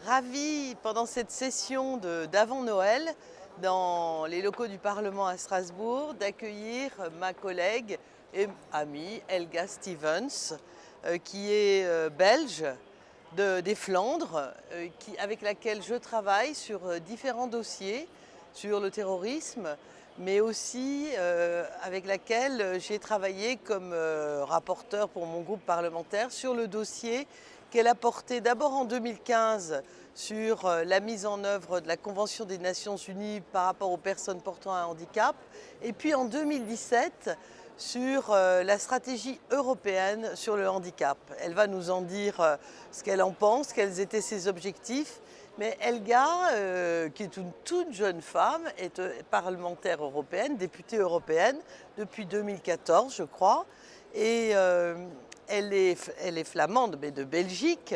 Ravie pendant cette session d'avant Noël dans les locaux du Parlement à Strasbourg d'accueillir ma collègue et amie Helga Stevens qui est belge des Flandres avec laquelle je travaille sur différents dossiers sur le terrorisme mais aussi avec laquelle j'ai travaillé comme rapporteur pour mon groupe parlementaire sur le dossier qu'elle a porté d'abord en 2015 sur la mise en œuvre de la Convention des Nations Unies par rapport aux personnes portant un handicap, et puis en 2017 sur la stratégie européenne sur le handicap. Elle va nous en dire ce qu'elle en pense, quels étaient ses objectifs. Mais Helga, qui est une toute jeune femme, est parlementaire européenne, députée européenne depuis 2014, je crois. Et elle est flamande, mais de Belgique.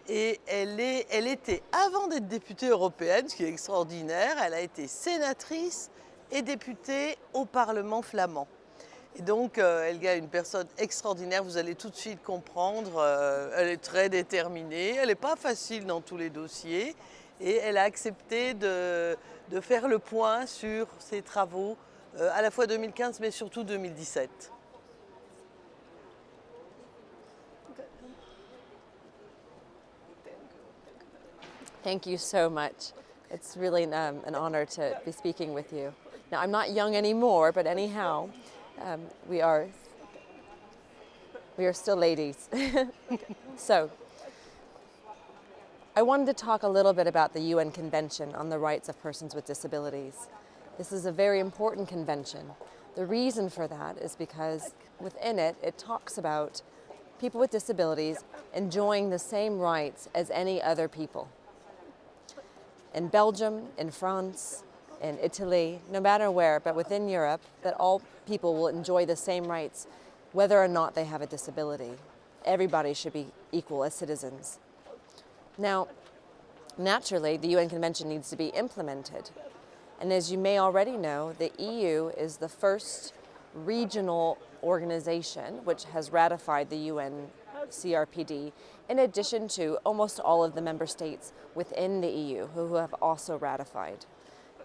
Et elle était, avant d'être députée européenne, ce qui est extraordinaire, elle a été sénatrice et députée au Parlement flamand. Et donc, Helga est une personne extraordinaire, vous allez tout de suite comprendre. Elle est très déterminée, elle n'est pas facile dans tous les dossiers. Et elle a accepté de faire le point sur ses travaux, à la fois 2015, mais surtout 2017. Thank you so much. It's really an honor to be speaking with you. Now, I'm not young anymore, but anyhow, we are still ladies. So, I wanted to talk a little bit about the UN Convention on the Rights of Persons with Disabilities. This is a very important convention. The reason for that is because within it, it talks about people with disabilities enjoying the same rights as any other people. In Belgium, in France, in Italy, no matter where, but within Europe, that all people will enjoy the same rights whether or not they have a disability. Everybody should be equal as citizens. Now, naturally, the UN Convention needs to be implemented. And as you may already know, the EU is the first regional organization which has ratified the UN CRPD, in addition to almost all of the member states within the EU who have also ratified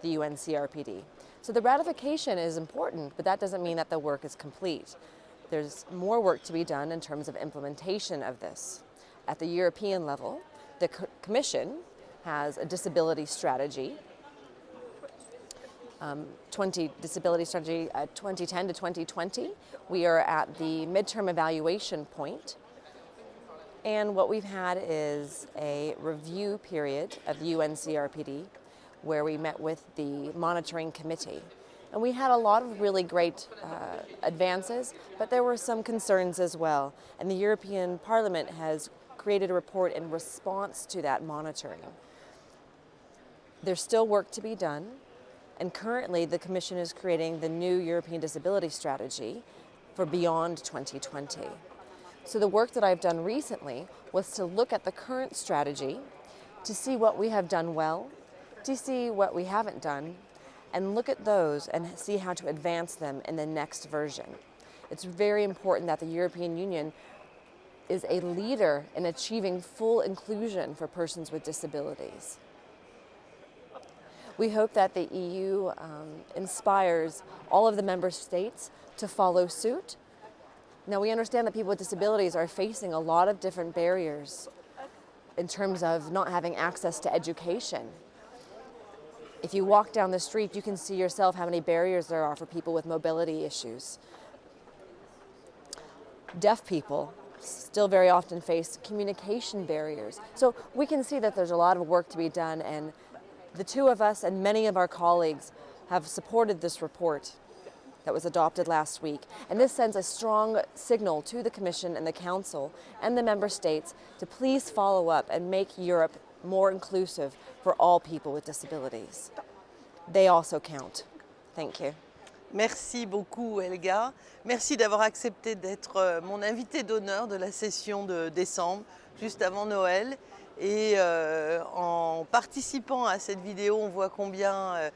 the UN CRPD. So the ratification is important, but that doesn't mean that the work is complete. There's more work to be done in terms of implementation of this. At the European level, the Commission has a disability strategy, disability strategy 2010 to 2020. We are at the midterm evaluation point. And what we've had is a review period of the UN CRPD where we met with the monitoring committee. And we had a lot of really great advances, but there were some concerns as well. And the European Parliament has created a report in response to that monitoring. There's still work to be done, and currently the Commission is creating the new European Disability Strategy for beyond 2020. So the work that I've done recently was to look at the current strategy, to see what we have done well, to see what we haven't done, and look at those and see how to advance them in the next version. It's very important that the European Union is a leader in achieving full inclusion for persons with disabilities. We hope that the EU inspires all of the member states to follow suit. Now, we understand that people with disabilities are facing a lot of different barriers in terms of not having access to education. If you walk down the street, you can see yourself how many barriers there are for people with mobility issues. Deaf people still very often face communication barriers. So we can see that there's a lot of work to be done, and the two of us and many of our colleagues have supported this report that was adopted last week. And this sends a strong signal to the Commission and the Council and the Member States to please follow up and make Europe more inclusive for all people with disabilities. They also count. Thank you. Merci beaucoup Helga. Merci d'avoir accepté d'être mon invitée d'honneur de la session de décembre, juste avant Noël. Et en participant à cette vidéo, on voit combien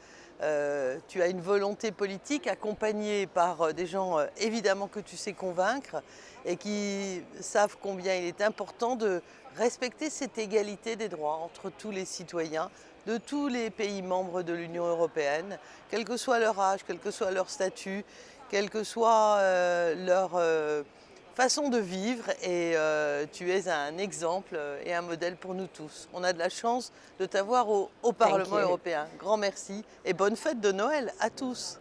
tu as une volonté politique accompagnée par des gens évidemment que tu sais convaincre et qui savent combien il est important de respecter cette égalité des droits entre tous les citoyens de tous les pays membres de l'Union européenne, quel que soit leur âge, quel que soit leur statut, quelle que soit leur façon de vivre. Et tu es un exemple et un modèle pour nous tous. On a de la chance de t'avoir au Parlement you. européen. Grand merci et bonne fête de Noël à tous.